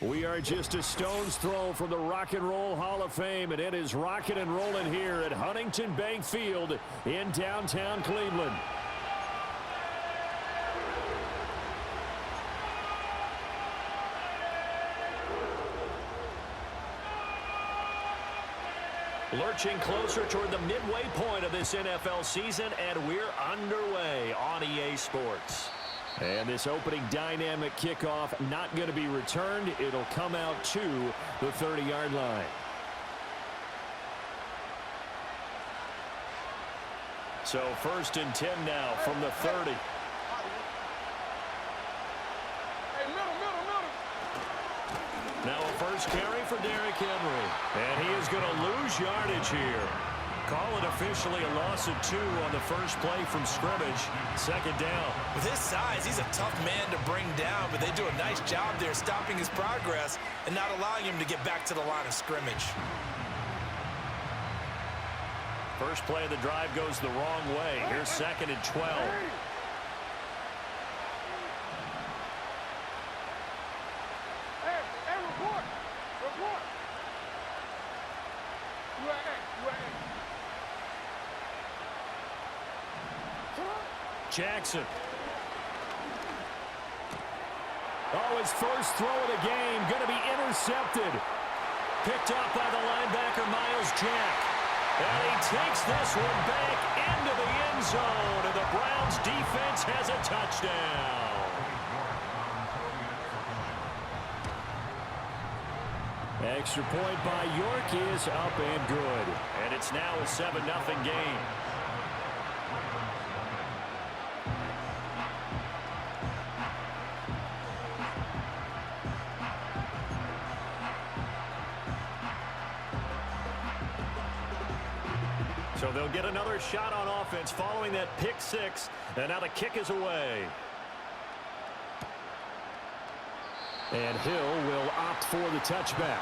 We are just a stone's throw from the Rock and Roll Hall of Fame, and it is rocking and rolling here at Huntington Bank Field in downtown Cleveland. Lurching closer toward the midway point of this NFL season, and we're underway on EA Sports. And this opening dynamic kickoff not going to be returned. It'll come out to the 30-yard line. So 1st and 10 now from the 30. Now a first carry for Derrick Henry. And he is going to lose yardage here. Call it officially a loss of 2 on the first play from scrimmage. 2nd down. With his size, he's a tough man to bring down, but they do a nice job there stopping his progress and not allowing him to get back to the line of scrimmage. First play of the drive goes the wrong way. Here's 2nd and 12. Jackson. Oh, his first throw of the game going to be intercepted. Picked up by the linebacker, Miles Jack. And he takes this one back into the end zone, and the Browns defense has a touchdown. Extra point by York is up and good. And it's now a 7-0 game. So they'll get another shot on offense following that pick 6, and now the kick is away. And Hill will opt for the touchback.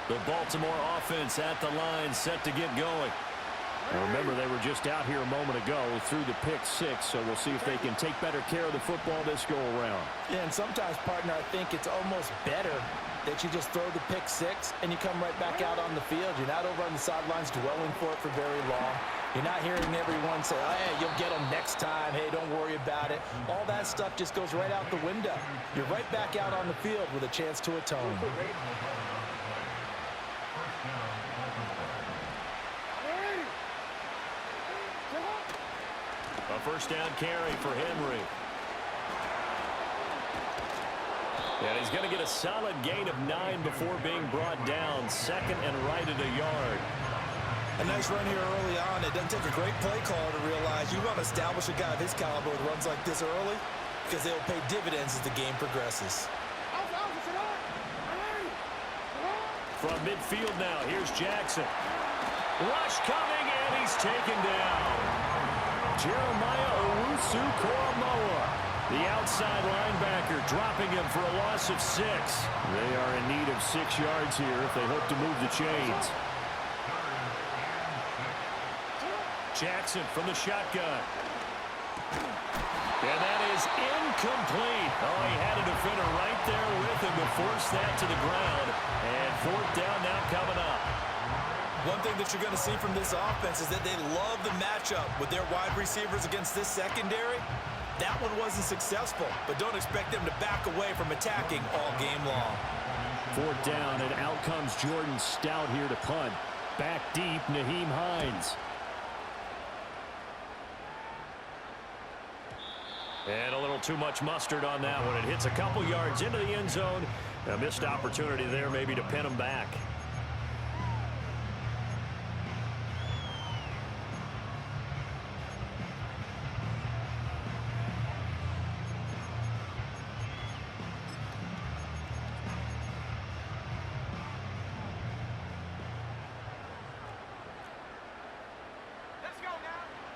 The Baltimore offense at the line, set to get going. And remember, they were just out here a moment ago through the pick 6, so we'll see if they can take better care of the football this go-around. Yeah, and sometimes, partner, I think it's almost better that you just throw the pick 6 and you come right back out on the field. You're not over on the sidelines dwelling for it for very long. You're not hearing everyone say, oh, hey, you'll get them next time. Hey, don't worry about it. All that stuff just goes right out the window. You're right back out on the field with a chance to atone. A first down carry for Henry. And he's going to get a solid gain of 9 before being brought down. 2nd and right at a yard. A nice run here early on. It doesn't take a great play caller to realize you want to establish a guy of his caliber with runs like this early because they'll pay dividends as the game progresses. From midfield now, here's Jackson. Rush coming, and he's taken down. Jeremiah Owusu-Koramoah, the outside linebacker, dropping him for a loss of 6. They are in need of 6 yards here if they hope to move the chains. Jackson from the shotgun. And that is incomplete. Oh, he had a defender right there with him to force that to the ground. And 4th down now coming up. One thing that you're going to see from this offense is that they love the matchup with their wide receivers against this secondary. That one wasn't successful, but don't expect them to back away from attacking all game long. 4th down, and out comes Jordan Stout here to punt. Back deep, Nyheim Hines. And a little too much mustard on that one. It hits a couple yards into the end zone. A missed opportunity there maybe to pin him back.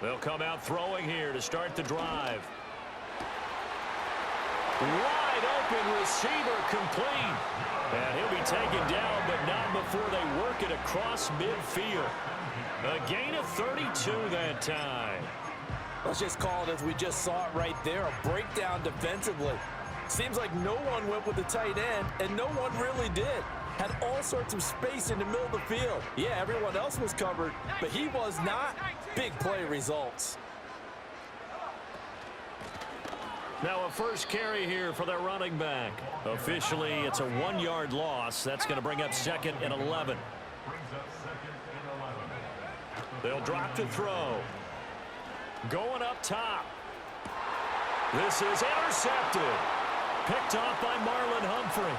They'll come out throwing here to start the drive. Wide open receiver complete. And he'll be taken down, but not before they work it across midfield. A gain of 32 that time. Let's just call it as we just saw it right there, a breakdown defensively. Seems like no one went with the tight end, and no one really did. Had all sorts of space in the middle of the field. Yeah, everyone else was covered, but he was not. Big play results. Now a first carry here for their running back. Officially, it's a 1-yard loss. That's going to bring up 2nd and 11. They'll drop to throw. Going up top. This is intercepted. Picked off by Marlon Humphrey.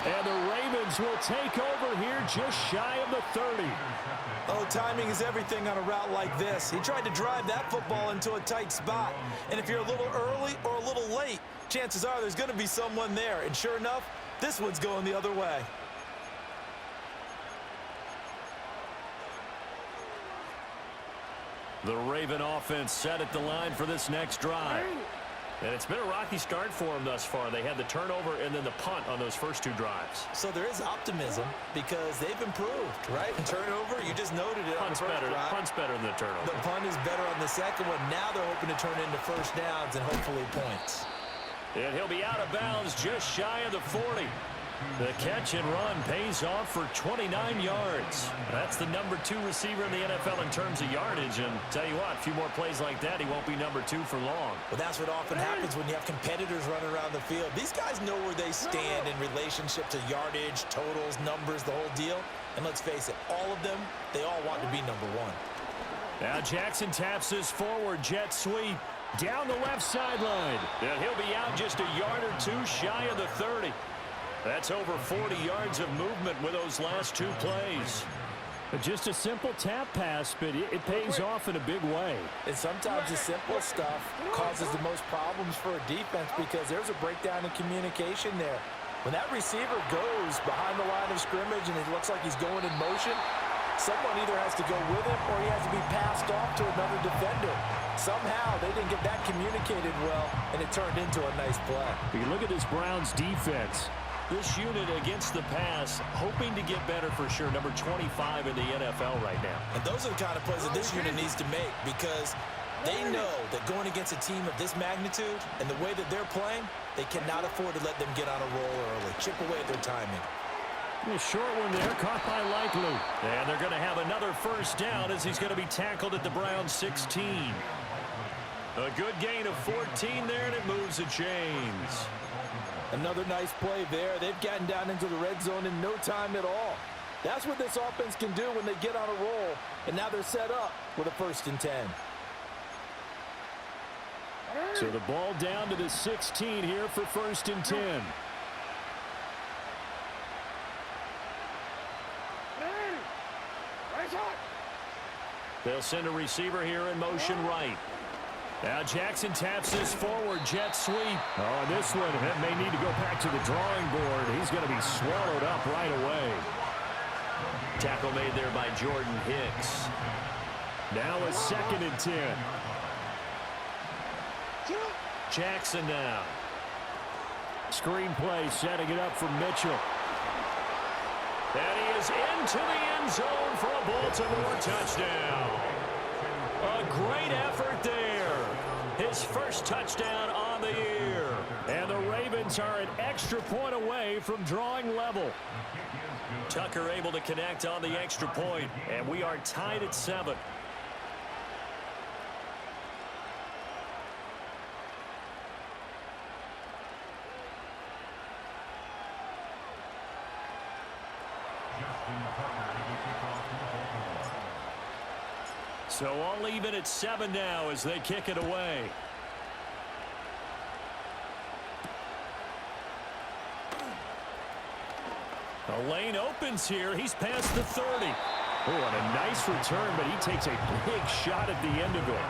And the Ravens will take over here just shy of the 30. Oh, timing is everything on a route like this. He tried to drive that football into a tight spot. And if you're a little early or a little late, chances are there's going to be someone there. And sure enough, this one's going the other way. The Raven offense set at the line for this next drive. And it's been a rocky start for them thus far. They had the turnover and then the punt on those first 2 drives. So there is optimism because they've improved, right? And turnover, you just noted it. Punt's better than the turnover. The punt is better on the second one. Now they're hoping to turn into first downs and hopefully points. And he'll be out of bounds just shy of the 40. The catch and run pays off for 29 yards. That's the number 2 receiver in the NFL in terms of yardage. And tell you what, a few more plays like that, he won't be number 2 for long. Well, that's what often happens when you have competitors running around the field. These guys know where they stand in relationship to yardage, totals, numbers, the whole deal. And let's face it, all of them, they all want to be number 1. Now Jackson taps his forward jet sweep down the left sideline. And he'll be out just a yard or 2 shy of the 30. That's over 40 yards of movement with those last 2 plays. Just a simple tap pass, but it pays off in a big way. And sometimes the simple stuff causes the most problems for a defense because there's a breakdown in communication there. When that receiver goes behind the line of scrimmage and it looks like he's going in motion, someone either has to go with him or he has to be passed off to another defender. Somehow they didn't get that communicated well, and it turned into a nice play. If you look at this Browns defense, this unit against the pass, hoping to get better for sure. Number 25 in the NFL right now. And those are the kind of plays that this unit needs to make because they know that going against a team of this magnitude and the way that they're playing, they cannot afford to let them get on a roll early. Chip away at their timing. A short one there, caught by Likely. And they're going to have another first down as he's going to be tackled at the Browns 16. A good gain of 14 there, and it moves the chains. Another nice play there. They've gotten down into the red zone in no time at all. That's what this offense can do when they get on a roll. And now they're set up with a 1st and 10. So the ball down to the 16 here for 1st and 10. They'll send a receiver here in motion right. Now Jackson taps this forward jet sweep. Oh, this one may need to go back to the drawing board. He's going to be swallowed up right away. Tackle made there by Jordan Hicks. Now a 2nd and 10. Jackson now. Screen play setting it up for Mitchell. And he is into the end zone for a Baltimore touchdown. A great effort there. His first touchdown on the year. And the Ravens are an extra point away from drawing level. Tucker able to connect on the extra point, and we are tied at 7. So all even at 7 now as they kick it away. The lane opens here. He's past the 30. Oh, and a nice return, but he takes a big shot at the end of it.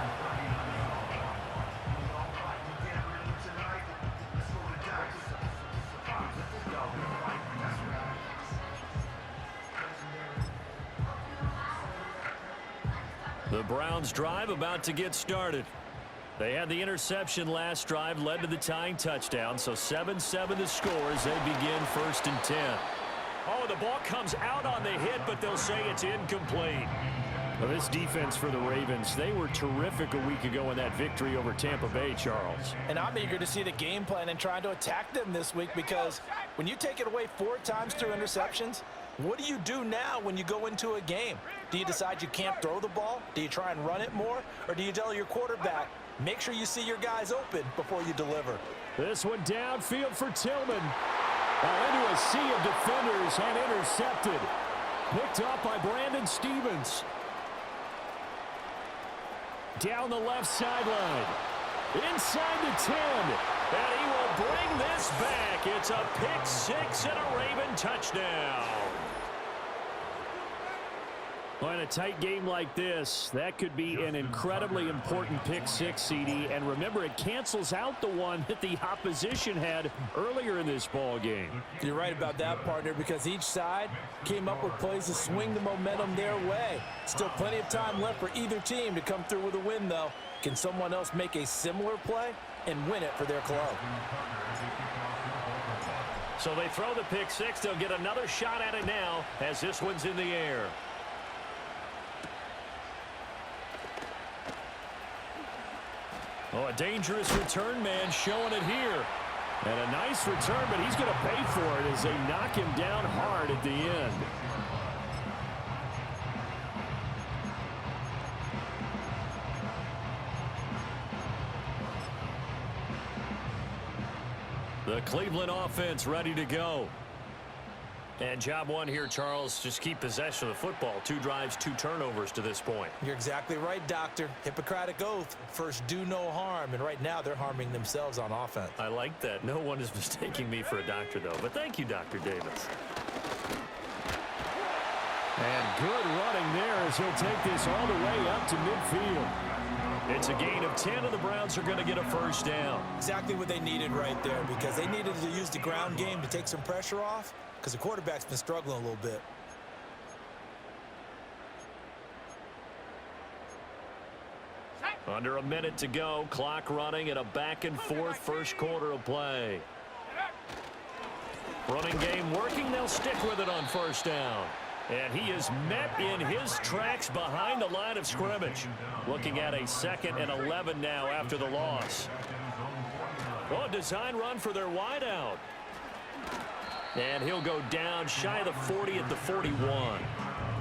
The Browns drive about to get started. They had the interception last drive, led to the tying touchdown, so 7-7 the score as they begin 1st and 10. Oh, the ball comes out on the hit, but they'll say it's incomplete. Well, this defense for the Ravens, they were terrific a week ago in that victory over Tampa Bay, Charles. And I'm eager to see the game plan and trying to attack them this week, because when you take it away 4 times through interceptions, what do you do now when you go into a game? Do you decide you can't throw the ball? Do you try and run it more? Or do you tell your quarterback, make sure you see your guys open before you deliver? This one downfield for Tillman. Into a sea of defenders and intercepted. Picked up by Brandon Stevens. Down the left sideline. Inside the 10. And he will bring this back. It's a pick 6 and a Raven touchdown. Well, in a tight game like this, that could be an incredibly important pick 6, CD. And remember, it cancels out the one that the opposition had earlier in this ball game. You're right about that, partner, because each side came up with plays to swing the momentum their way. Still plenty of time left for either team to come through with a win, though. Can someone else make a similar play and win it for their club? So they throw the pick 6. They'll get another shot at it now as this one's in the air. Oh, a dangerous return man showing it here. And a nice return, but he's going to pay for it as they knock him down hard at the end. The Cleveland offense ready to go. And job one here, Charles, just keep possession of the football. 2 drives, 2 turnovers to this point. You're exactly right, Doctor. Hippocratic oath. First, do no harm. And right now, they're harming themselves on offense. I like that. No one is mistaking me for a doctor, though. But thank you, Dr. Davis. And good running there as he'll take this all the way up to midfield. It's a gain of 10, and the Browns are going to get a first down. Exactly what they needed right there, because they needed to use the ground game to take some pressure off, because the quarterback's been struggling a little bit. Under a minute to go, clock running, and a back-and-forth first quarter of play. Running game working, they'll stick with it on first down. And he is met in his tracks behind the line of scrimmage. Looking at a 2nd and 11 now after the loss. Oh, a design run for their wideout. And he'll go down shy of the 40 at the 41.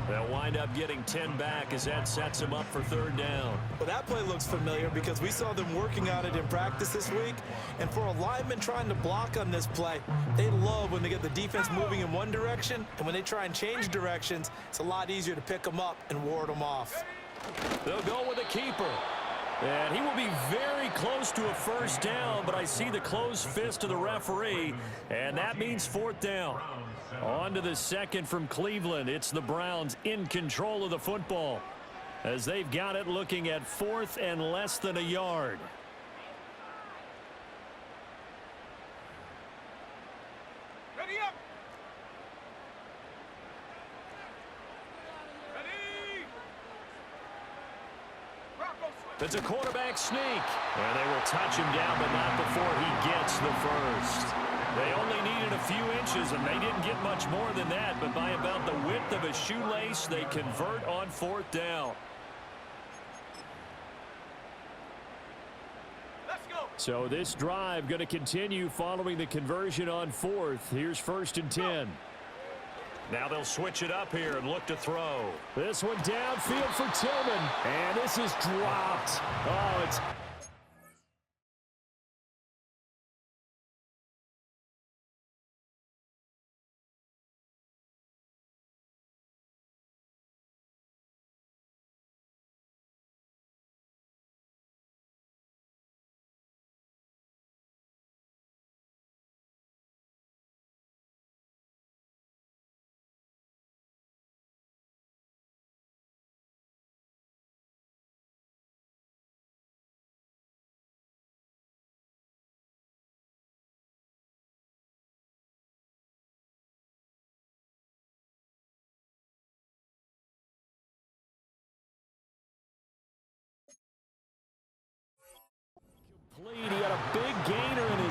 They'll wind up getting 10 back as that sets him up for 3rd down. Well, that play looks familiar because we saw them working on it in practice this week. And for a lineman trying to block on this play, they love when they get the defense moving in one direction. And when they try and change directions, it's a lot easier to pick them up and ward them off. They'll go with a keeper. And he will be very close to a first down, but I see the closed fist of the referee, and that means 4th down. On to the 2nd from Cleveland. It's the Browns in control of the football as they've got it looking at 4th and less than a yard. Ready up. It's a quarterback sneak, and they will touch him down, but not before he gets the first. They only needed a few inches, and they didn't get much more than that, but by about the width of a shoelace, they convert on 4th down. Let's go. So this drive going to continue following the conversion on 4th. Here's 1st and 10. Now they'll switch it up here and look to throw. This one downfield for Tillman, and this is dropped. Oh, it's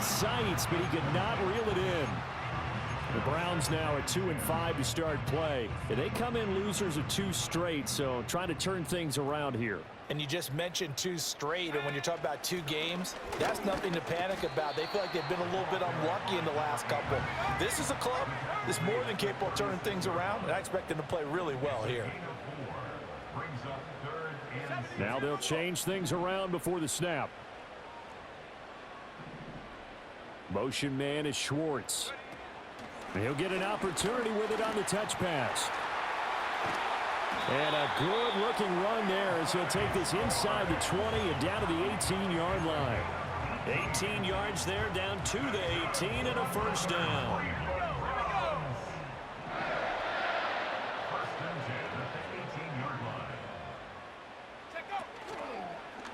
sights, but he could not reel it in. The Browns now are 2-5 to start play. They come in losers of 2 straight, so trying to turn things around here. And you just mentioned 2 straight, and when you're talking about 2 games, that's nothing to panic about. They feel like they've been a little bit unlucky in the last couple. This is a club that's more than capable of turning things around, and I expect them to play really well here. Now they'll change things around before the snap. Motion man is Schwartz. And he'll get an opportunity with it on the touch pass. And a good-looking run there as he'll take this inside the 20 and down to the 18-yard line. 18 yards there, down to the 18, and a first down.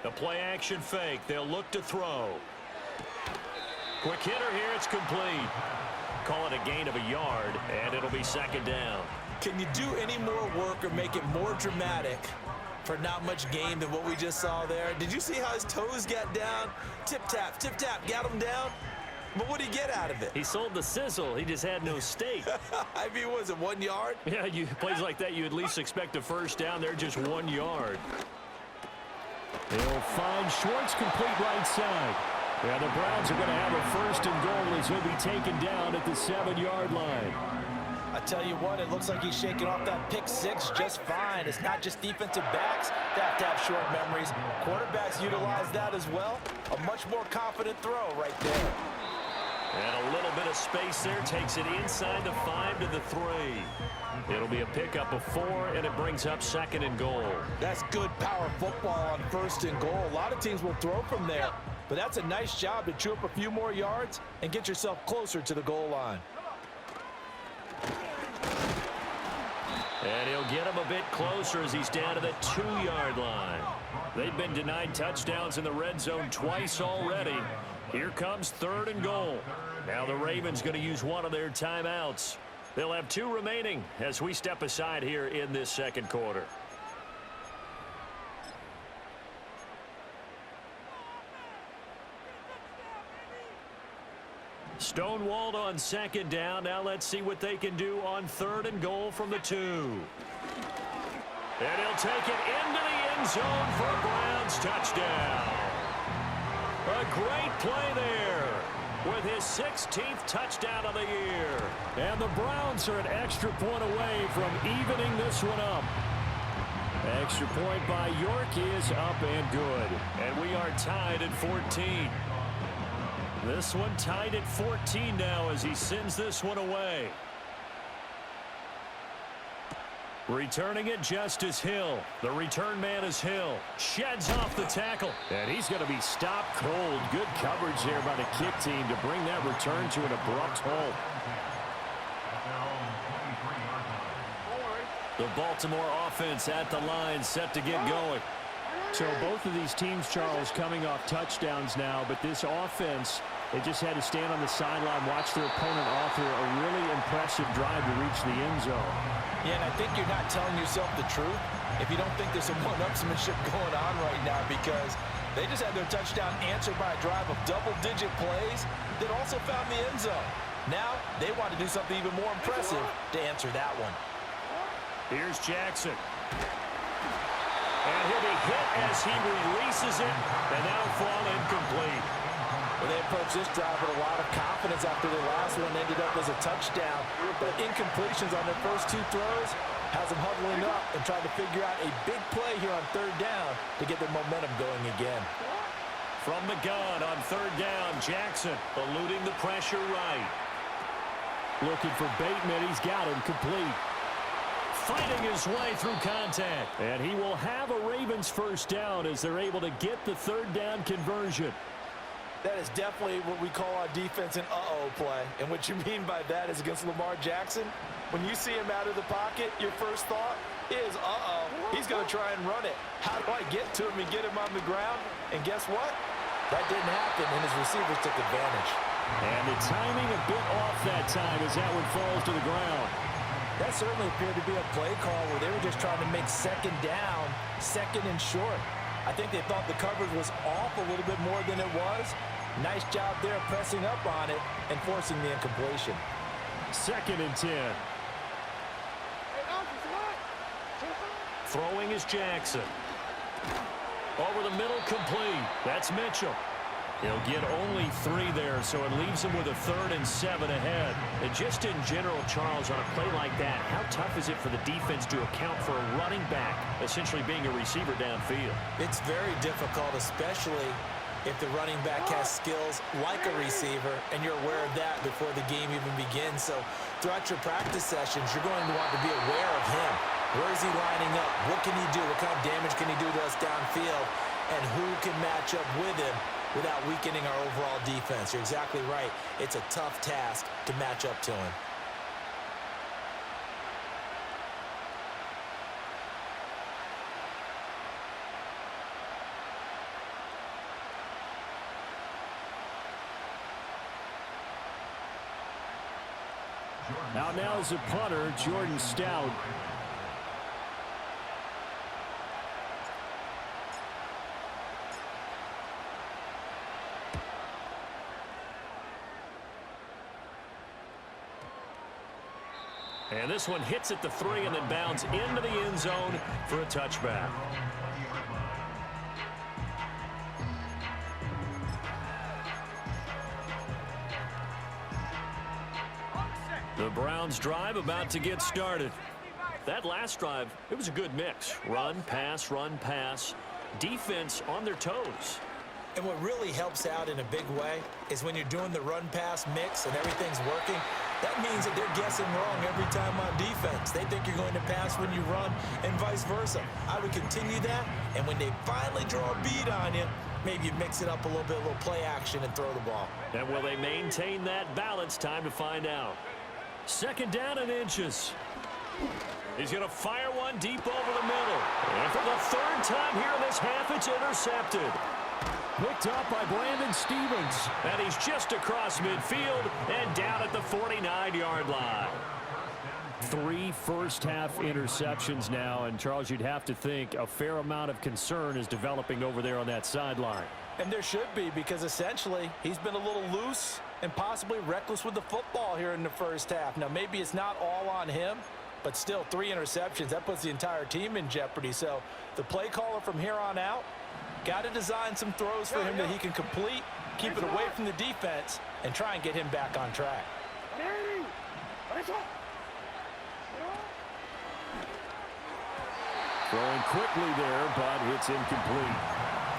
The play-action fake. They'll look to throw. Quick hitter here. It's complete. Call it a gain of a yard, and it'll be second down. Can you do any more work or make it more dramatic for not much gain than what we just saw there? Did you see how his toes got down? Tip-tap, got him down. But what did he get out of it? He sold the sizzle. He just had no steak. I mean, was it 1 yard? Yeah, plays like that, you at least expect a first down. They're just 1 yard. They'll find Schwartz complete right side. Yeah, the Browns are going to have a first and goal as he'll be taken down at the 7-yard line. I tell you what, it looks like he's shaking off that pick 6 just fine. It's not just defensive backs that have to have short memories. Quarterbacks utilize that as well. A much more confident throw right there. And a little bit of space there. Takes it inside the 5 to the 3. It'll be a pickup of 4, and it brings up second and goal. That's good power football on first and goal. A lot of teams will throw from there, but that's a nice job to chew up a few more yards and get yourself closer to the goal line. And he'll get him a bit closer as he's down to the 2-yard line. They've been denied touchdowns in the red zone twice already. Here comes 3rd and goal. Now the Ravens going to use one of their timeouts. They'll have 2 remaining as we step aside here in this second quarter. Stonewalled on second down. Now let's see what they can do on 3rd and goal from the 2. And he'll take it into the end zone for a Browns touchdown. A great play there with his 16th touchdown of the year. And the Browns are an extra point away from evening this one up. Extra point by York is up and good. And we are tied at 14. This one tied at 14 now as he sends this one away. Returning it, Justice Hill. The return man is Hill. Sheds off the tackle. And he's going to be stopped cold. Good coverage there by the kick team to bring that return to an abrupt halt. The Baltimore offense at the line, set to get going. So both of these teams, Charles, coming off touchdowns now, but this offense, they just had to stand on the sideline, watch their opponent author a really impressive drive to reach the end zone. Yeah, and I think you're not telling yourself the truth if you don't think there's some one-upsmanship going on right now, because they just had their touchdown answered by a drive of double-digit plays that also found the end zone. Now they want to do something even more impressive to answer that one. Here's Jackson. And he'll be hit as he releases it, and that'll fall incomplete. Well, they approached this drive with a lot of confidence after their last one ended up as a touchdown. But incompletions on their first 2 throws has them huddling up and trying to figure out a big play here on 3rd down to get their momentum going again. From the gun on 3rd down, Jackson eluding the pressure right. Looking for Bateman. He's got him complete. Fighting his way through contact. And he will have a Ravens first down as they're able to get the 3rd down conversion. That is definitely what we call on defense an uh-oh play. And what you mean by that is against Lamar Jackson, when you see him out of the pocket, your first thought is, uh-oh, he's going to try and run it. How do I get to him and get him on the ground? And guess what? That didn't happen, and his receivers took advantage. And the timing a bit off that time as that one falls to the ground. That certainly appeared to be a play call where they were just trying to make second down, second and short. I think they thought the coverage was off a little bit more than it was, Nice job there pressing up on it and forcing the incompletion. 2nd and 10. Throwing is Jackson. Over the middle, complete. That's Mitchell. He'll get only 3 there, so it leaves him with a 3rd and 7 ahead. And just in general, Charles, on a play like that, how tough is it for the defense to account for a running back essentially being a receiver downfield? It's very difficult, especially if the running back has skills like a receiver, and you're aware of that before the game even begins. So throughout your practice sessions, you're going to want to be aware of him. Where is he lining up? What can he do? What kind of damage can he do to us downfield? And who can match up with him without weakening our overall defense? You're exactly right. It's a tough task to match up to him. Now is a punter, Jordan Stout. And this one hits at the 3 and then bounds into the end zone for a touchback. The Browns drive about to get started. That last drive, it was a good mix. Run, pass, defense on their toes. And what really helps out in a big way is when you're doing the run-pass mix and everything's working, that means that they're guessing wrong every time on defense. They think you're going to pass when you run and vice versa. I would continue that, and when they finally draw a bead on you, maybe you mix it up a little bit, a little play action, and throw the ball. And will they maintain that balance? Time to find out. 2nd down and inches. He's going to fire one deep over the middle. And for the 3rd time here in this half, it's intercepted. Picked up by Brandon Stevens. And he's just across midfield and down at the 49-yard line. 3 first-half interceptions now. And, Charles, you'd have to think a fair amount of concern is developing over there on that sideline. And there should be, because essentially he's been a little loose and possibly reckless with the football here in the first half. Now, maybe it's not all on him, but still 3 interceptions. That puts the entire team in jeopardy. So the play caller from here on out got to design some throws for him that he can complete, keep it away from the defense, and try and get him back on track. Throwing quickly there, but it's incomplete.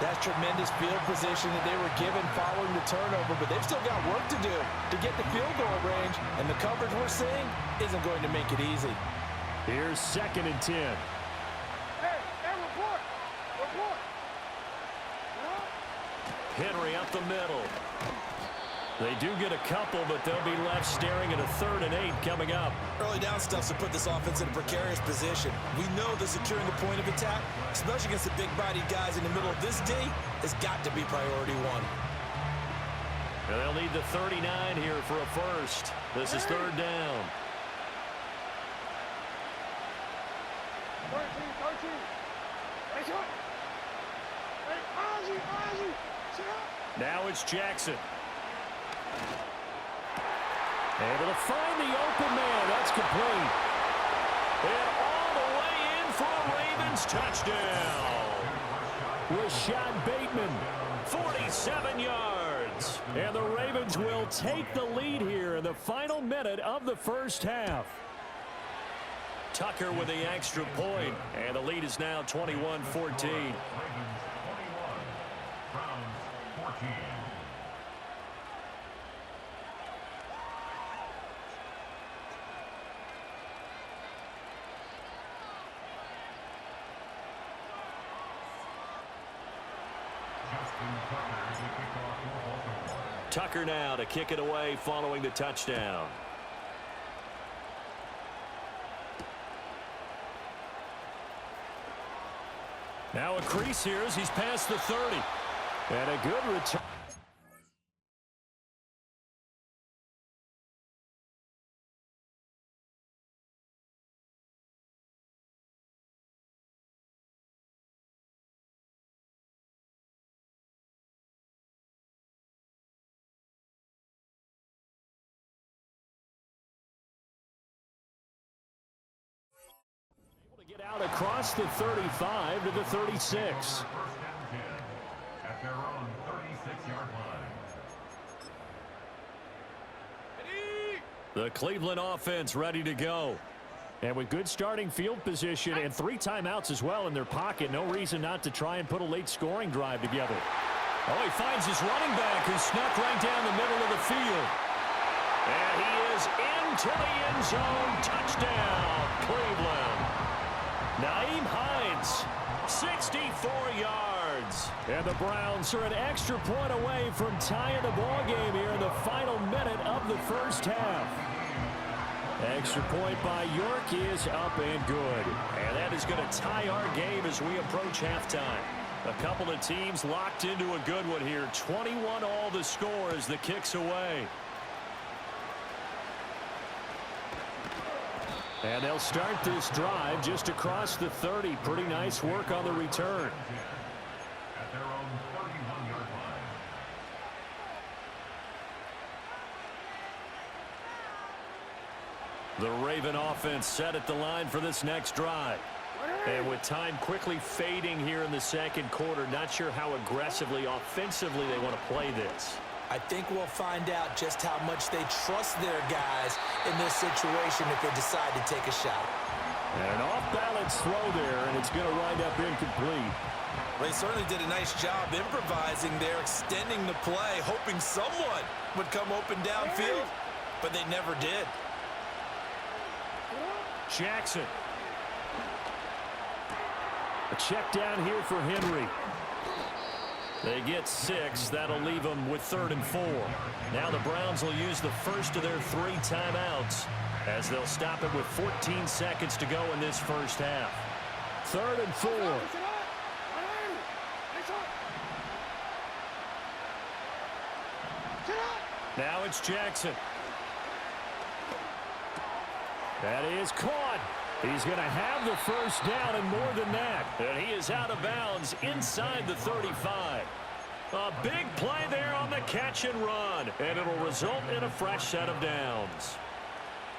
That's tremendous field position that they were given following the turnover, but they've still got work to do to get the field goal range, and the coverage we're seeing isn't going to make it easy. Here's 2nd and 10. Hey, report. Henry up the middle. They do get a couple, but they'll be left staring at a 3rd and 8 coming up. Early down stuff to put this offense in a precarious position. We know that securing the point of attack, especially against the big-bodied guys in the middle of this D, has got to be priority 1. And they'll need the 39 here for a first. This is 3rd down. 13. Now it's Jackson. Able to find the open man. That's complete. And all the way in for a Ravens touchdown. Rashad Bateman, 47 yards. And the Ravens will take the lead here in the final minute of the first half. Tucker with the extra point, and the lead is now 21-14. Tucker now to kick it away following the touchdown. Now a crease here as he's past the 30. And a good return. Out across the 35 to the 36. At their own 36-yard line. The Cleveland offense ready to go. And with good starting field position and 3 timeouts as well in their pocket, no reason not to try and put a late scoring drive together. Oh, he finds his running back who snuck right down the middle of the field. And he is into the end zone. Touchdown, Cleveland. Naeem Hines, 64 yards. And the Browns are an extra point away from tying the ball game here in the final minute of the first half. Extra point by York is up and good. And that is going to tie our game as we approach halftime. A couple of teams locked into a good one here. 21 all the score as the kick's away. And they'll start this drive just across the 30. Pretty nice work on the return. At their own 31-yard line. The Raven offense set at the line for this next drive. And with time quickly fading here in the second quarter, not sure how aggressively, offensively they want to play this. I think we'll find out just how much they trust their guys in this situation if they decide to take a shot. And an off-balance throw there, and it's going to wind up incomplete. They certainly did a nice job improvising there, extending the play, hoping someone would come open downfield, but they never did. Jackson. A check down here for Henry. They get 6. That'll leave them with 3rd and 4. Now the Browns will use the first of their 3 timeouts as they'll stop it with 14 seconds to go in this first half. 3rd and 4. Now it's Jackson. That is caught. He's going to have the first down and more than that. And he is out of bounds inside the 35. A big play there on the catch and run. And it'll result in a fresh set of downs.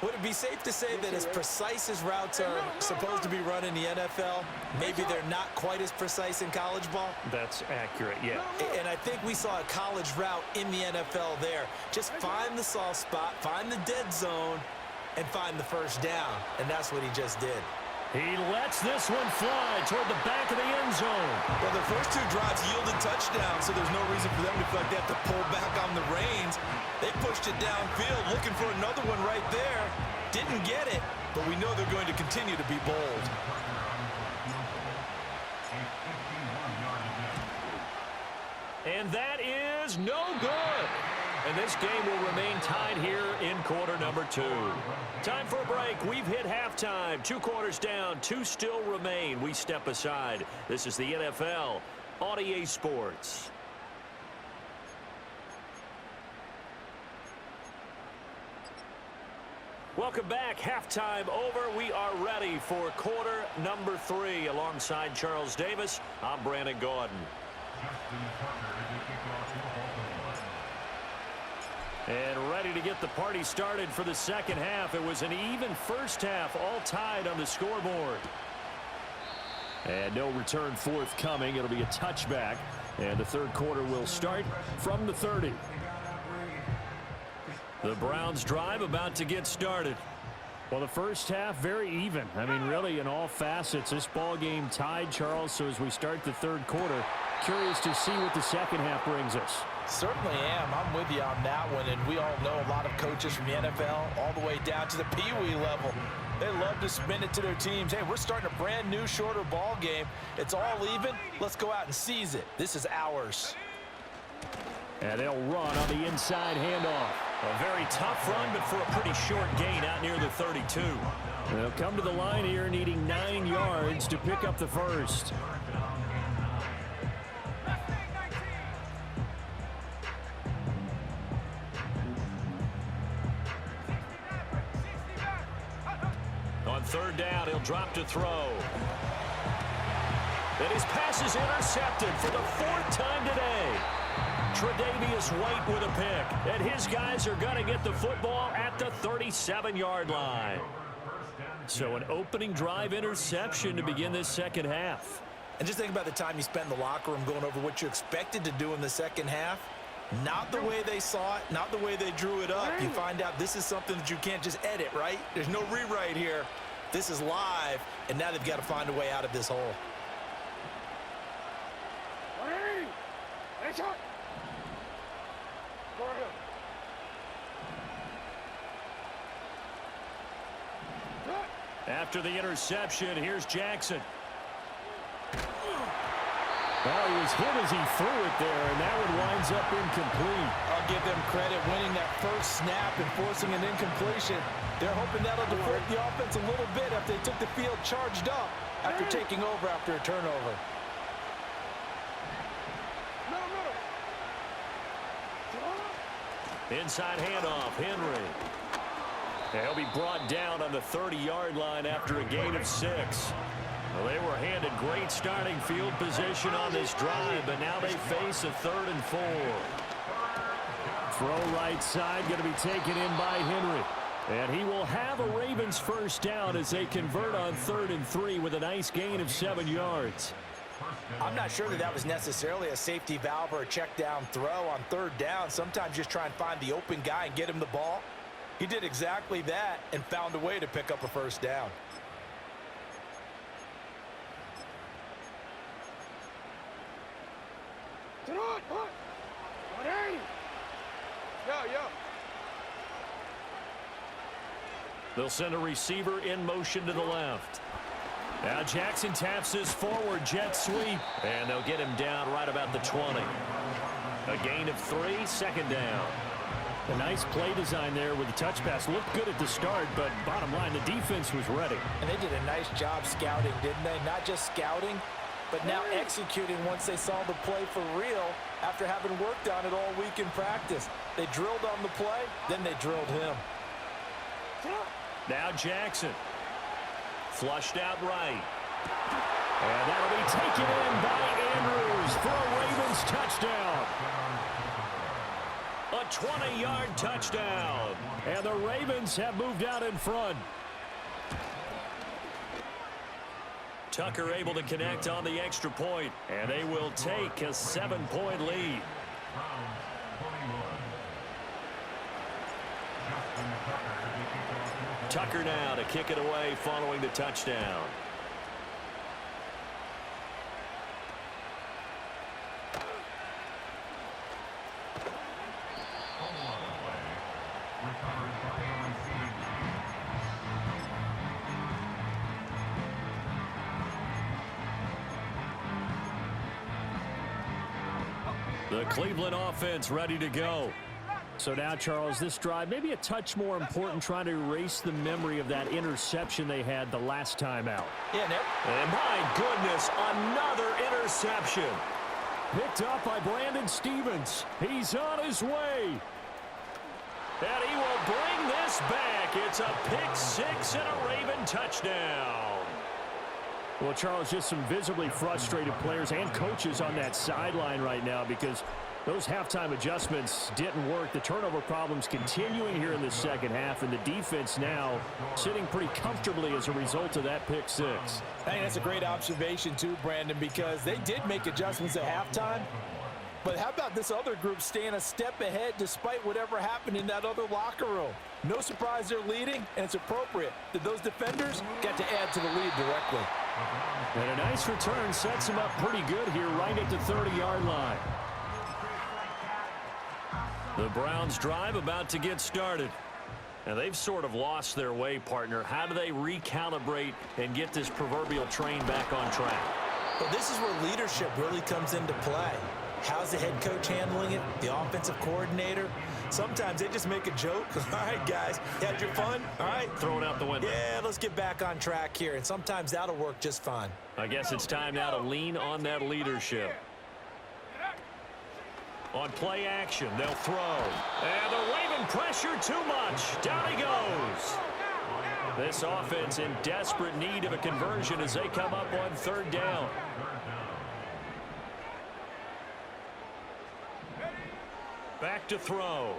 Would it be safe to say that as precise as routes are supposed to be run in the NFL, maybe they're not quite as precise in college ball? That's accurate, yeah. And I think we saw a college route in the NFL there. Just find the soft spot, find the dead zone, and find the first down. And that's what he just did. He lets this one fly toward the back of the end zone. Well, the first 2 drives yielded touchdowns, so there's no reason for them to feel like they have to pull back on the reins. They pushed it downfield, looking for another one right there. Didn't get it, but we know they're going to continue to be bold. And that is no good. And this game will remain tied here in quarter number 2. Time for a break. We've hit halftime. 2 quarters down. 2 still remain. We step aside. This is the NFL on EA Sports. Welcome back. Halftime over. We are ready for quarter number 3. Alongside Charles Davis, I'm Brandon Gordon. And ready to get the party started for the second half. It was an even first half, all tied on the scoreboard. And no return forthcoming. It'll be a touchback. And the third quarter will start from the 30. The Browns drive about to get started. Well, the first half, very even. I mean, really, in all facets, this ball game tied, Charles. So as we start the third quarter, curious to see what the second half brings us. Certainly am. I'm with you on that one. And we all know a lot of coaches from the NFL all the way down to the Pee-wee level. They love to spin it to their teams. Hey, we're starting a brand new, shorter ball game. It's all even. Let's go out and seize it. This is ours. And they'll run on the inside handoff. A very tough run, but for a pretty short gain out near the 32. They'll come to the line here needing 9 yards to pick up the first. On third down, he'll drop to throw. And his pass is intercepted for the 4th time today. Tre'Davious White with a pick. And his guys are going to get the football at the 37-yard line. So an opening drive interception to begin this second half. And just think about the time you spent in the locker room going over what you expected to do in the second half. Not the way they saw it, not the way they drew it up. You find out this is something that you can't just edit, right? There's no rewrite here. This is live, and now they've got to find a way out of this hole. After the interception, here's Jackson. Well, he was hit as he threw it there, and that one winds up incomplete. I'll give them credit winning that first snap and forcing an incompletion. They're hoping that'll divert the offense a little bit if they took the field charged up after taking over after a turnover. Inside handoff, Henry. He'll be brought down on the 30-yard line after a gain of 6. Well, they were handed great starting field position on this drive, but now they face a 3rd and 4. Throw right side, going to be taken in by Henry. And he will have a Ravens first down as they convert on 3rd and 3 with a nice gain of 7 yards. I'm not sure that was necessarily a safety valve or a check down throw on 3rd down. Sometimes just try and find the open guy and get him the ball. He did exactly that and found a way to pick up a first down. They'll send a receiver in motion to the left. Now Jackson taps this forward jet sweep, and they'll get him down right about the 20. A gain of 3, 2nd down. A nice play design there with the touch pass. Looked good at the start, but bottom line, the defense was ready. And they did a nice job scouting, didn't they? Not just scouting, but now executing once they saw the play for real after having worked on it all week in practice. They drilled on the play, then they drilled him. Now Jackson. Flushed out right. And that'll be taken in by Andrews for a Ravens touchdown. A 20-yard touchdown. And the Ravens have moved out in front. Tucker able to connect on the extra point, and they will take a 7-point lead. Tucker now to kick it away following the touchdown. The Cleveland offense ready to go. So now, Charles, this drive maybe a touch more important, trying to erase the memory of that interception they had the last time out. Yeah, Nick. And my goodness, another interception. Picked up by Brandon Stevens. He's on his way. And he will bring this back. It's a pick 6 and a Raven touchdown. Well, Charles, just some visibly frustrated players and coaches on that sideline right now because those halftime adjustments didn't work. The turnover problems continuing here in the second half, and the defense now sitting pretty comfortably as a result of that pick 6. I think that's a great observation too, Brandon, because they did make adjustments at halftime. But how about this other group staying a step ahead despite whatever happened in that other locker room? No surprise they're leading, and it's appropriate that those defenders got to add to the lead directly. And a nice return sets them up pretty good here right at the 30-yard line. The Browns drive about to get started. And they've sort of lost their way, partner. How do they recalibrate and get this proverbial train back on track? Well, this is where leadership really comes into play. How's the head coach handling it? The offensive coordinator? Sometimes they just make a joke. All right, guys, you had your fun? All right. Throw it out the window. Yeah, let's get back on track here. And sometimes that'll work just fine. I guess it's time now to lean on that leadership. On play action, they'll throw. And the Raven pressure too much. Down he goes. This offense in desperate need of a conversion as they come up on 3rd down. Back to throw.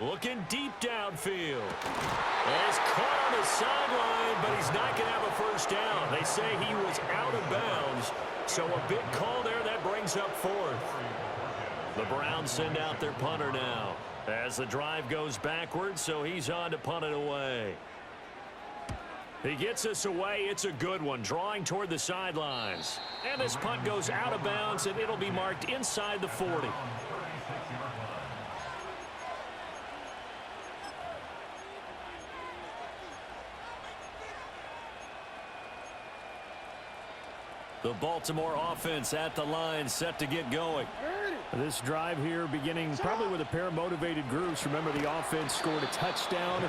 Looking deep downfield. He's caught on the sideline, but he's not going to have a first down. They say he was out of bounds, so a big call there that brings up fourth. The Browns send out their punter now as the drive goes backwards, so he's on to punt it away. He gets us away. It's a good one, drawing toward the sidelines. And this punt goes out of bounds, and it'll be marked inside the 40. The Baltimore offense at the line, set to get going. This drive here beginning probably with a pair of motivated groups. Remember, the offense scored a touchdown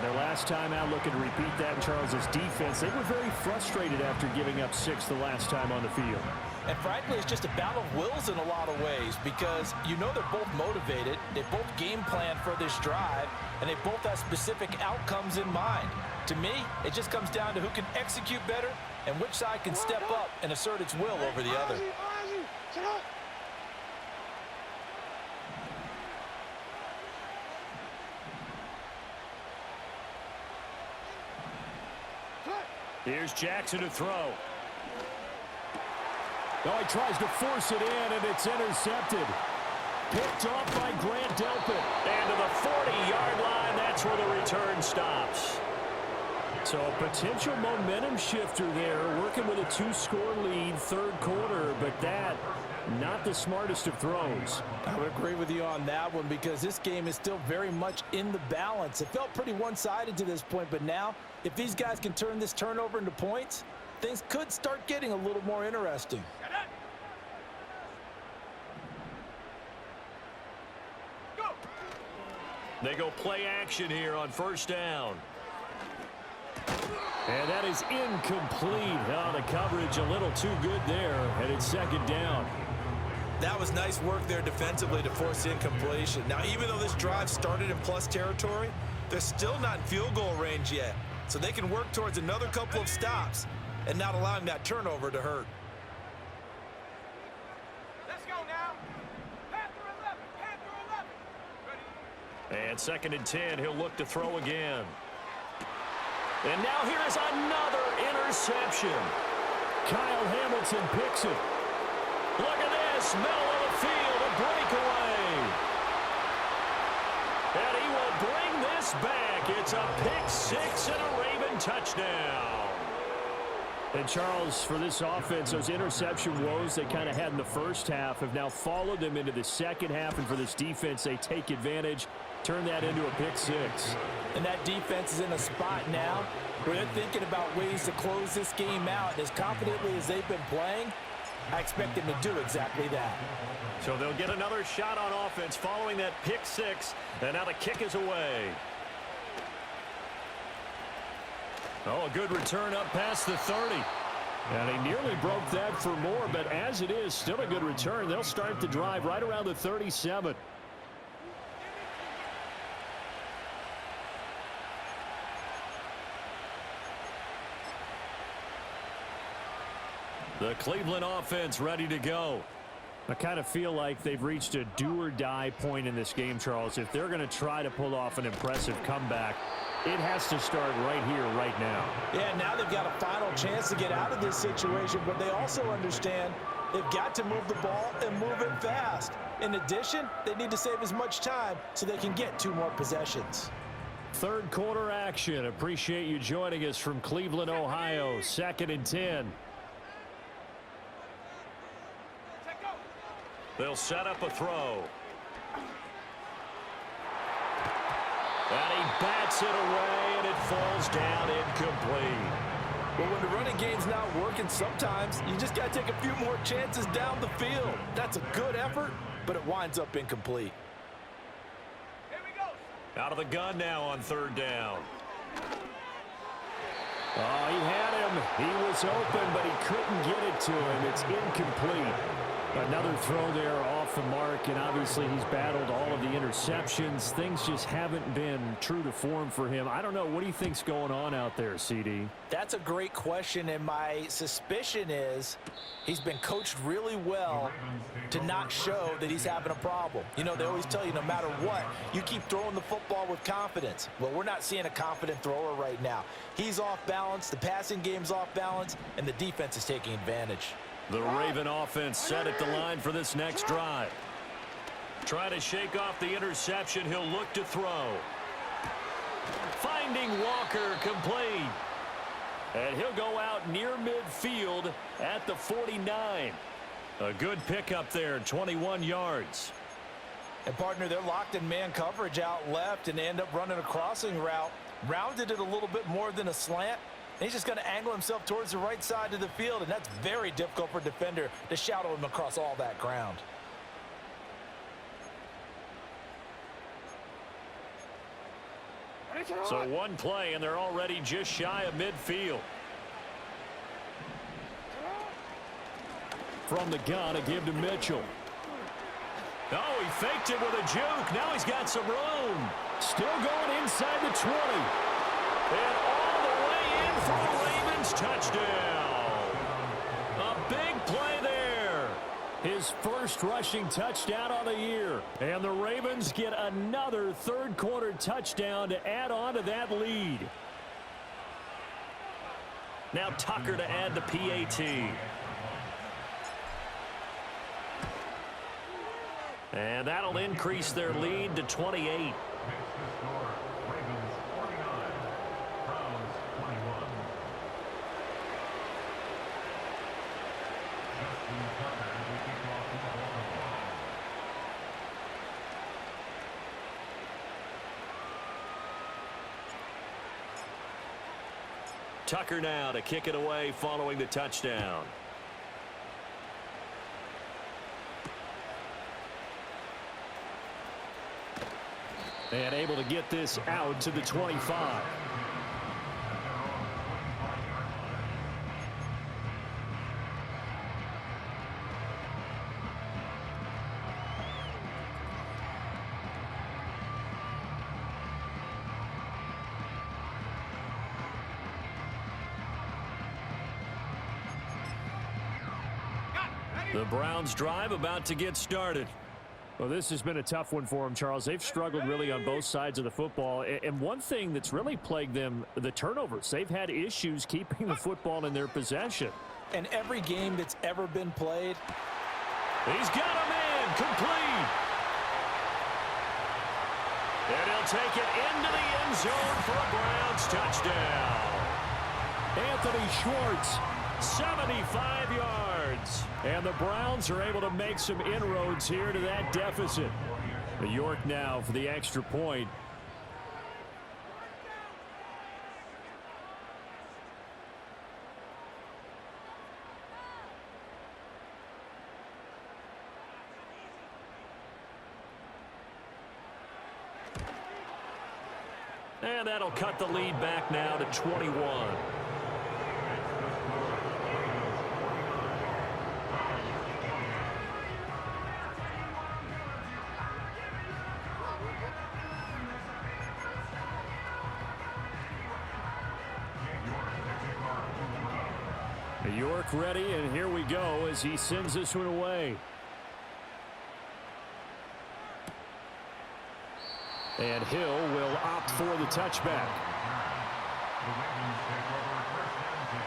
their last time out, looking to repeat that in Charles's defense. They were very frustrated after giving up 6 the last time on the field. And frankly, it's just a battle of wills in a lot of ways because you know they're both motivated. They both game plan for this drive, and they both have specific outcomes in mind. To me, it just comes down to who can execute better and which side can step up and assert its will over the other. Here's Jackson to throw. Oh, he tries to force it in, and it's intercepted. Picked off by Grant Delpit. And to the 40-yard line, that's where the return stops. So a potential momentum shifter there, working with a 2-score lead, third quarter, but that, not the smartest of throws. I would agree with you on that one because this game is still very much in the balance. It felt pretty one-sided to this point, but now, if these guys can turn this turnover into points, things could start getting a little more interesting. They go play action here on first down. And that is incomplete. Oh, the coverage a little too good there, and it's second down. That was nice work there defensively to force incompletion. Now, even though this drive started in plus territory, they're still not in field goal range yet. So they can work towards another couple of stops and not allowing that turnover to hurt. Let's go now. Panther 11. Panther 11. Ready? And second and 10, he'll look to throw again. And now here is another interception. Kyle Hamilton picks it. Look at this, middle of the field, a breakaway. And he will bring this back. It's a pick six and a Raven touchdown. And Charles, for this offense, those interception woes they kind of had in the first half have now followed them into the second half. And for this defense, they take advantage, turn that into a pick six. And that defense is in a spot now where they're thinking about ways to close this game out. As confidently as they've been playing, I expect them to do exactly that. So they'll get another shot on offense following that pick six. And now the kick is away. Oh, a good return up past the 30. And he nearly broke that for more, but as it is, still a good return. They'll start the drive right around the 37. The Cleveland offense ready to go. I kind of feel like they've reached a do-or-die point in this game, Charles. If they're going to try to pull off an impressive comeback, it has to start right here, right now. Yeah, now they've got a final chance to get out of this situation, but they also understand they've got to move the ball and move it fast. In addition, they need to save as much time so they can get 2 more possessions. Third quarter action. Appreciate you joining us from Cleveland, Ohio. Second and 10. They'll set up a throw. And he bats it away, and it falls down incomplete. Well, when the running game's not working, sometimes you just got to take a few more chances down the field. That's a good effort, but it winds up incomplete. Here we go. Out of the gun now on third down. Oh, he had him. He was open, but he couldn't get it to him. It's incomplete. Another throw there off the mark, and obviously he's battled all of the interceptions. Things just haven't been true to form for him. I don't know. What do you think's going on out there, CD? That's a great question, and my suspicion is he's been coached really well to not show that he's having a problem. You know, they always tell you no matter what, you keep throwing the football with confidence. Well, we're not seeing a confident thrower right now. He's off balance, the passing game's off balance, and the defense is taking advantage. The Raven offense set at the line for this next drive. Trying to shake off the interception. He'll look to throw. Finding Walker complete. And he'll go out near midfield at the 49. A good pickup there, 21 yards. And, partner, they're locked in man coverage out left, and they end up running a crossing route. Rounded it a little bit more than a slant. He's just going to angle himself towards the right side of the field, and that's very difficult for a defender to shadow him across all that ground. So one play, and they're already just shy of midfield. From the gun, a give to Mitchell. Oh, he faked it with a juke. Now he's got some room. Still going inside the 20. And all the way in for the Ravens touchdown. A big play there. His first rushing touchdown on the year. And the Ravens get another third-quarter touchdown to add on to that lead. Now Tucker to add the PAT. And that'll increase their lead to 28. Tucker now to kick it away following the touchdown. And able to get this out to the 25. The Browns drive about to get started. Well, this has been a tough one for them, Charles. They've struggled really on both sides of the football. And one thing that's really plagued them, the turnovers. They've had issues keeping the football in their possession. And every game that's ever been played. He's got a man complete. And he'll take it into the end zone for a Browns touchdown. Anthony Schwartz, 75 yards. And the Browns are able to make some inroads here to that deficit. New York now for the extra point. And that'll cut the lead back now to 21. York ready, and here we go as he sends this one away. And Hill will opt for the touchback. The Ravens take over first and 10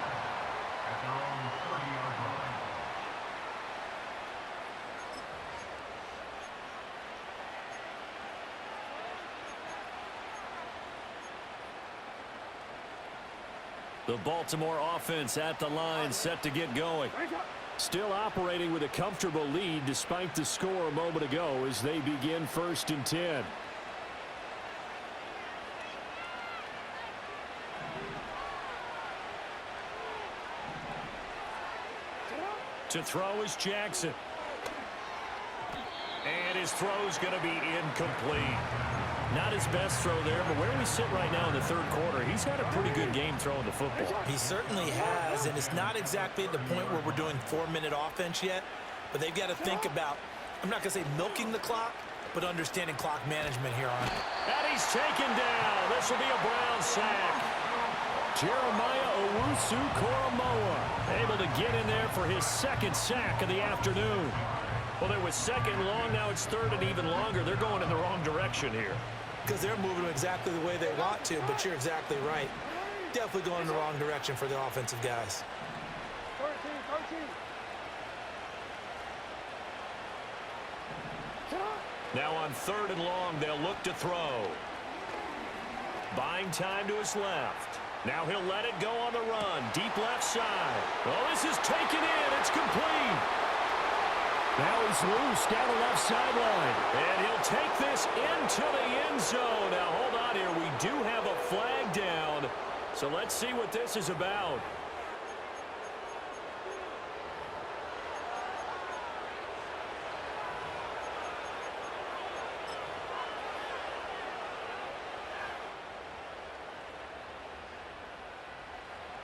at their own 30-yard line. The Baltimore offense at the line, set to get going. Still operating with a comfortable lead despite the score a moment ago as they begin 1st and 10. To throw is Jackson. And his throw's going to be incomplete. Not his best throw there, but where we sit right now in the third quarter, he's had a pretty good game throwing the football. He certainly has, and it's not exactly at the point where we're doing 4-minute offense yet, but they've got to think about, I'm not going to say milking the clock, but understanding clock management here on. And he's taken down. This will be a Brown sack. Jeremiah Owusu-Koramoah able to get in there for his second sack of the afternoon. Well, it was second long. Now it's third and even longer. They're going in the wrong direction here. Because they're moving exactly the way they want to, but you're exactly right. Definitely going in the wrong direction for the offensive guys. 13. Now on third and long, they'll look to throw. Buying time to his left. Now he'll let it go on the run. Deep left side. Oh, this is taken in. It's complete. Now he's loose down the left sideline. And he'll take this into the end zone. Now hold on here. We do have a flag down. So let's see what this is about.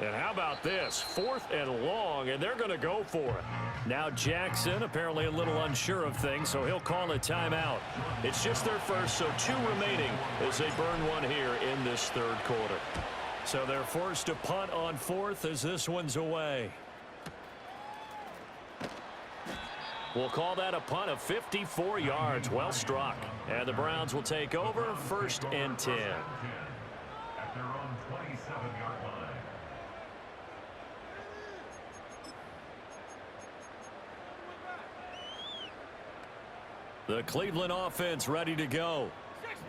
And how about this? Fourth and long, and they're going to go for it. Now Jackson apparently a little unsure of things, so he'll call a timeout. It's just their first, so 2 remaining as they burn one here in this third quarter. So they're forced to punt on fourth as this one's away. We'll call that a punt of 54 yards. Well struck. And the Browns will take over, 1st and 10. At their own 27-yard line. The Cleveland offense ready to go.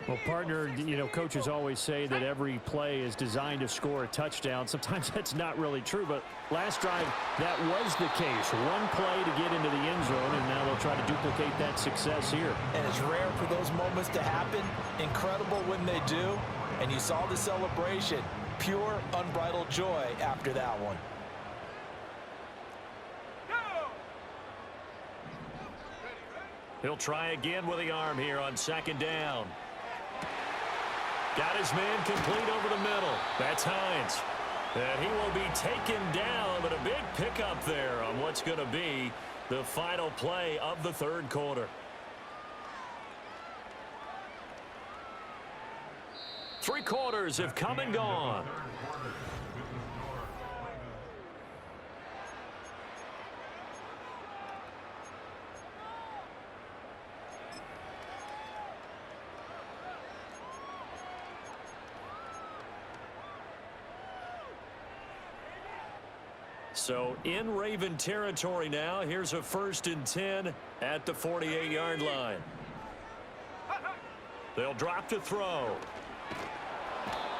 Well, partner, you know, coaches always say that every play is designed to score a touchdown. Sometimes that's not really true, but last drive, that was the case. One play to get into the end zone, and now they'll try to duplicate that success here. And it's rare for those moments to happen. Incredible when they do. And you saw the celebration. Pure, unbridled joy after that one. He'll try again with the arm here on 2nd down. Got his man complete over the middle. That's Hines. And he will be taken down, but a big pickup there on what's going to be the final play of the third quarter. Three quarters have come and gone. So in Raven territory now. Here's a 1st and 10 at the 48-yard line. They'll drop to throw.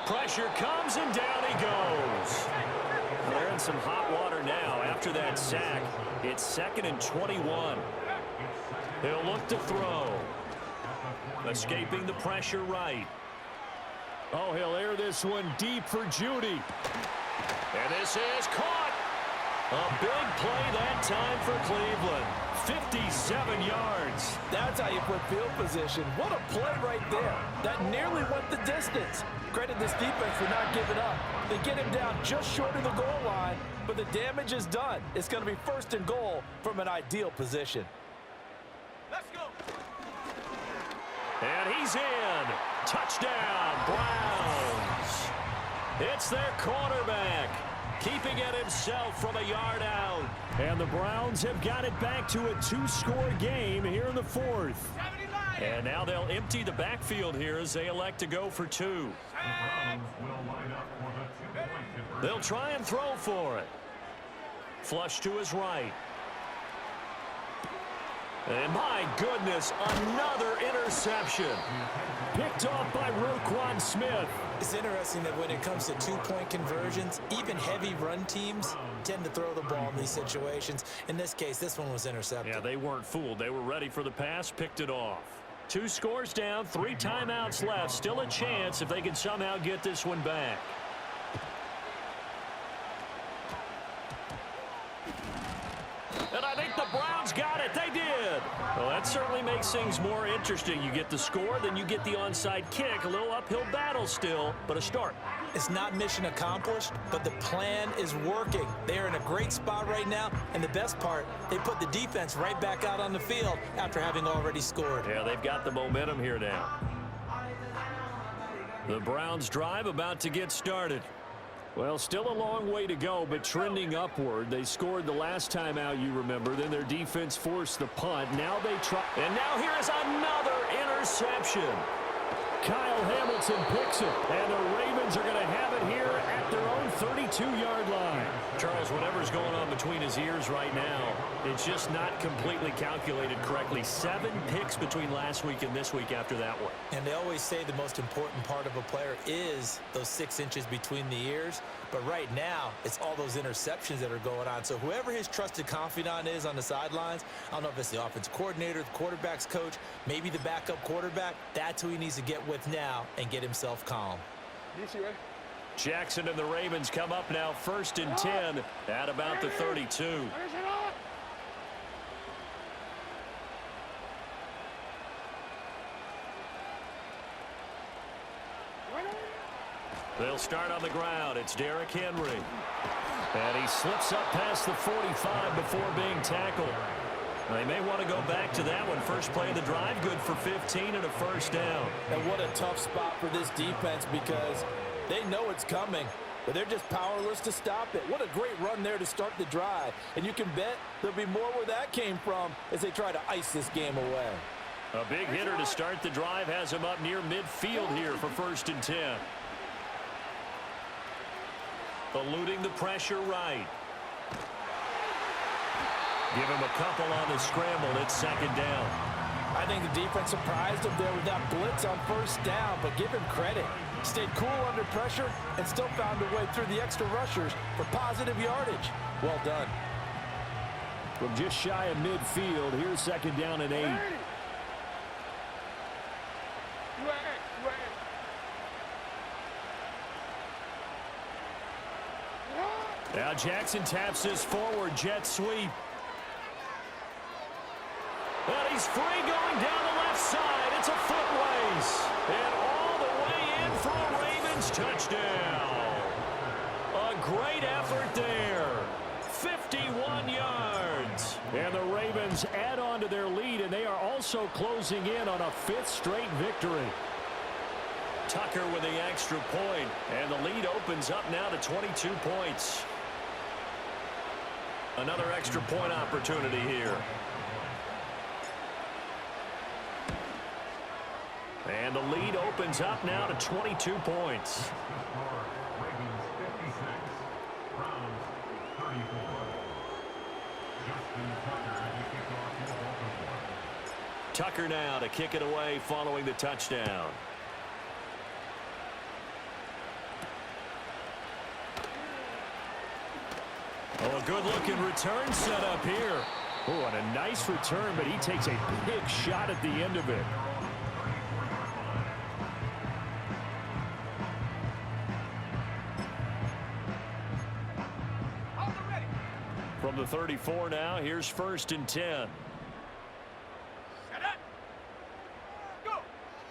Pressure comes and down he goes. They're in some hot water now after that sack. It's 2nd and 21. He'll look to throw. Escaping the pressure right. Oh, he'll air this one deep for Judy. And this is caught. A big play that time for Cleveland. 57 yards. That's how you put field position. What a play right there. That nearly went the distance. Credit this defense for not giving up. They get him down just short of the goal line, but the damage is done. It's going to be 1st and goal from an ideal position. Let's go. And he's in. Touchdown, Browns. It's their quarterback, keeping it himself from a yard out. And the Browns have got it back to a 2-score game here in the 4th. And now they'll empty the backfield here as they elect to go for 2. The Browns will line up for the 2-point conversion. They'll try and throw for it. Flush to his right. And my goodness, another interception. Picked off by Roquan Smith. It's interesting that when it comes to 2-point conversions, even heavy run teams tend to throw the ball in these situations. In this case, this one was intercepted. Yeah, they weren't fooled. They were ready for the pass, picked it off. 2 scores down, 3 timeouts left. Still a chance if they can somehow get this one back. And I think the Browns got it. They did. Well, that's That certainly makes things more interesting. You get the score, then you get the onside kick. A little uphill battle still, but a start. It's not mission accomplished, but the plan is working. They're in a great spot right now, and the best part, they put the defense right back out on the field after having already scored. Yeah, they've got the momentum here now. The Browns drive about to get started. Well, still a long way to go, but trending upward. They scored the last time out, you remember. Then their defense forced the punt. Now they try. And now here is another interception. Kyle Hamilton picks it, and the Ravens are going to have it here at their own 32-yard line. Charles, whatever's going on between his ears right now, it's just not completely calculated correctly. 7 picks between last week and this week after that one. And they always say the most important part of a player is those 6 inches between the ears. But right now, it's all those interceptions that are going on. So whoever his trusted confidant is on the sidelines, I don't know if it's the offensive coordinator, the quarterback's coach, maybe the backup quarterback, that's who he needs to get with now and get himself calm. Jackson and the Ravens come up now 1st and 10 at about the 32. They'll start on the ground. It's Derrick Henry. And he slips up past the 45 before being tackled. They may want to go back to that one. First play of the drive, good for 15 and a first down. And what a tough spot for this defense because they know it's coming, but they're just powerless to stop it. What a great run there to start the drive. And you can bet there'll be more where that came from as they try to ice this game away. A big hitter to start the drive has him up near midfield here for 1st and 10. Eluding the pressure right. Give him a couple on the scramble. It's 2nd down. I think the defense surprised him there with that blitz on 1st down, but give him credit. Stayed cool under pressure and still found a way through the extra rushers for positive yardage. Well done. From just shy of midfield, here's 2nd down and 8. Now Jackson taps this forward jet sweep. And he's free going down the left side. It's a foot race. And all the way in for a Ravens touchdown. A great effort there. 51 yards. And the Ravens add on to their lead, and they are also closing in on a 5th straight victory. Tucker with the extra point. And the lead opens up now to 22 points. Another extra point opportunity here. And the lead opens up now to 22 points. Ravens 56, Browns 34. Justin Tucker to kick off his open. Tucker now to kick it away following the touchdown. Oh, a good-looking return set up here. Oh, and a nice return, but he takes a big shot at the end of it. From the 34 now, here's 1st and 10.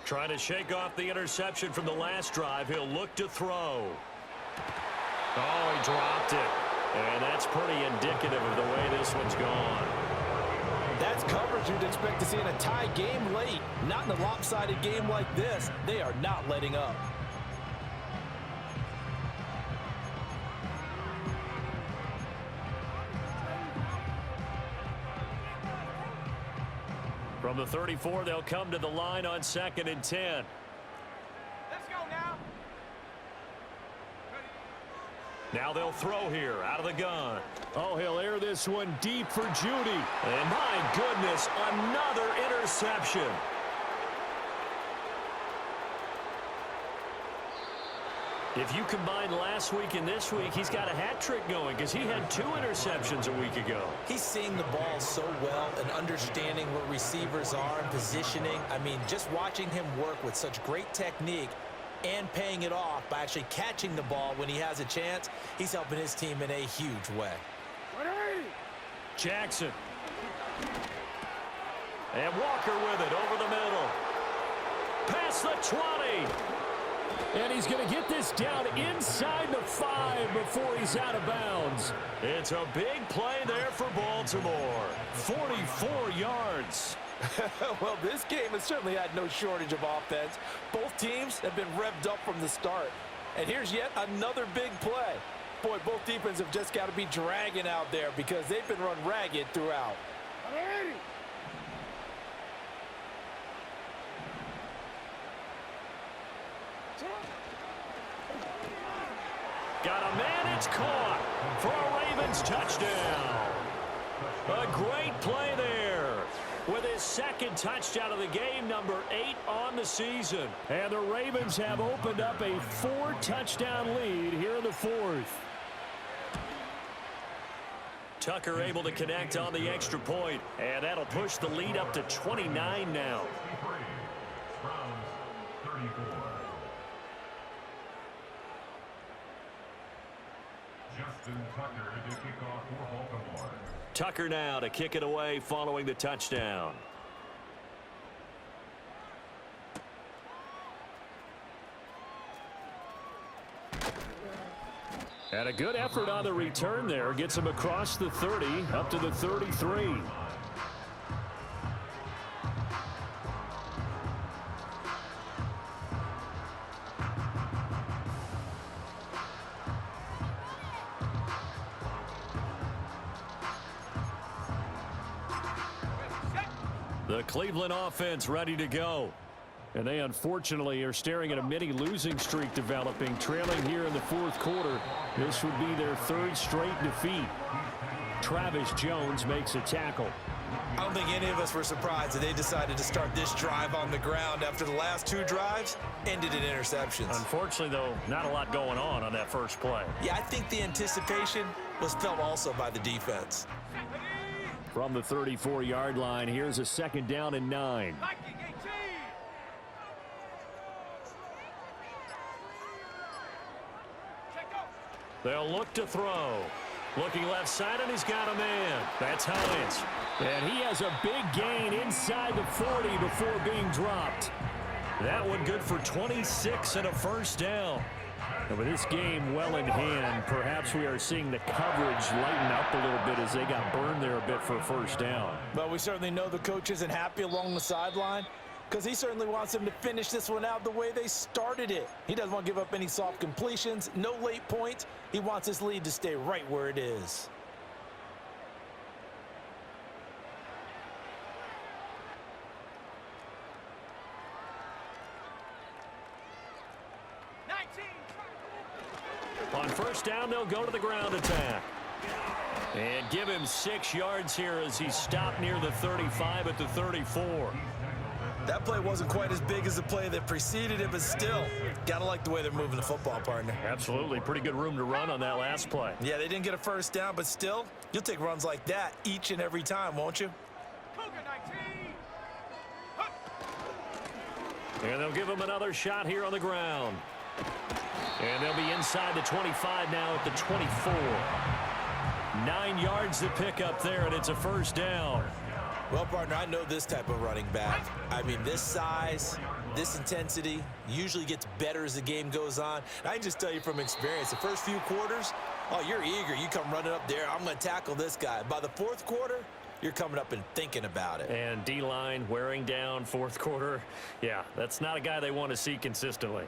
Trying to shake off the interception from the last drive. He'll look to throw. Oh, he dropped it. And that's pretty indicative of the way this one's gone. That's coverage you'd expect to see in a tie game late. Not in a lopsided game like this. They are not letting up. From the 34, they'll come to the line on 2nd and 10. Let's go now. Now they'll throw here out of the gun. Oh, he'll air this one deep for Judy. And my goodness, another interception. If you combine last week and this week, he's got a hat trick going because he had 2 interceptions a week ago. He's seeing the ball so well and understanding where receivers are and positioning. I mean, just watching him work with such great technique and paying it off by actually catching the ball when he has a chance, he's helping his team in a huge way. Jackson. And Walker with it over the middle. Past the 20. And he's going to get this down inside the 5 before he's out of bounds. It's a big play there for Baltimore. 44 yards. Well, this game has certainly had no shortage of offense. Both teams have been revved up from the start. And here's yet another big play. Boy, both defenses have just got to be dragging out there because they've been run ragged throughout. Got a man, it's caught for a Ravens touchdown. A great play there with his second touchdown of the game, number 8 on the season. And the Ravens have opened up a 4-touchdown lead here in the 4th. Tucker able to connect on the extra point, and that'll push the lead up to 29 now. Justin Tucker to kick off for Baltimore. Tucker now to kick it away following the touchdown. And a good effort on the return there. Gets him across the 30, up to the 33. The Cleveland offense ready to go. And they unfortunately are staring at a mini losing streak developing, trailing here in the 4th quarter. This would be their 3rd straight defeat. Travis Jones makes a tackle. I don't think any of us were surprised that they decided to start this drive on the ground after the last 2 drives ended in interceptions. Unfortunately, though, not a lot going on that first play. Yeah, I think the anticipation was felt also by the defense. From the 34-yard line, here's a 2nd down and 9. They'll look to throw. Looking left side, and he's got a man. That's Hines. And he has a big gain inside the 40 before being dropped. That one good for 26 and a first down. And with this game well in hand, perhaps we are seeing the coverage lighten up a little bit as they got burned there a bit for a first down. But we certainly know the coach isn't happy along the sideline because he certainly wants them to finish this one out the way they started it. He doesn't want to give up any soft completions, no late points. He wants his lead to stay right where it is. On first down, they'll go to the ground attack. And give him 6 yards here as he stopped near the 35 at the 34. That play wasn't quite as big as the play that preceded it, but still, gotta like the way they're moving the football, partner. Absolutely. Pretty good room to run on that last play. Yeah, they didn't get a first down, but still, you'll take runs like that each and every time, won't you? And they'll give him another shot here on the ground. And they'll be inside the 25 now at the 24. 9 yards to pick up there, and it's a first down. Well, partner, I know this type of running back. I mean, this size, this intensity usually gets better as the game goes on. And I can just tell you from experience, the first few quarters, oh, you're eager. You come running up there, I'm going to tackle this guy. By the 4th quarter, you're coming up and thinking about it. And D-line wearing down 4th quarter. Yeah, that's not a guy they want to see consistently.